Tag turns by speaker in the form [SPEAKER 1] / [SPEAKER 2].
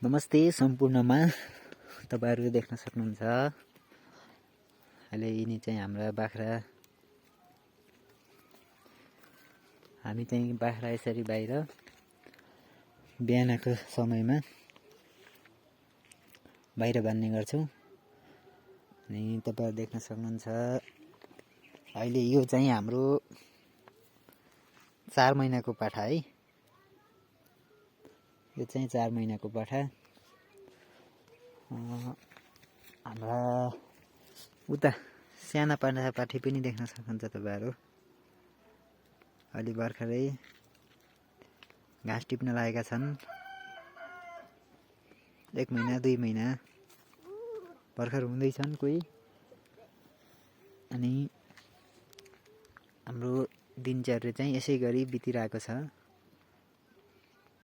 [SPEAKER 1] नमस्ते सम्पूर्णमा तपाईहरु देख्न सक्नुहुन्छ। अहिले यिनी चाहिँ हाम्रा बाख्रा। हामी चाहिँ बाख्रा यसरी बाहिर बिहानको समयमा बाहिर बान्ने गर्छौं। अनि तपाईहरु देख्न सक्नुहुन्छ अहिले यो चाहिँ हाम्रो 4 महिनाको पाठा है। यो चाहिँ 4 महिनाको पाठा। हाम्रा उता साना पाठी पनि देख्न सक्नुहुन्छ तपाईहरु। अलि भर्खरै घाँस टिप्न लागेका छन्। 1 महिना 2 महिना भर्खर हुँदै छन् कोही। अनि हाम्रो दिनचर्या चाहिँ यसै गरी बितिरहेको छ।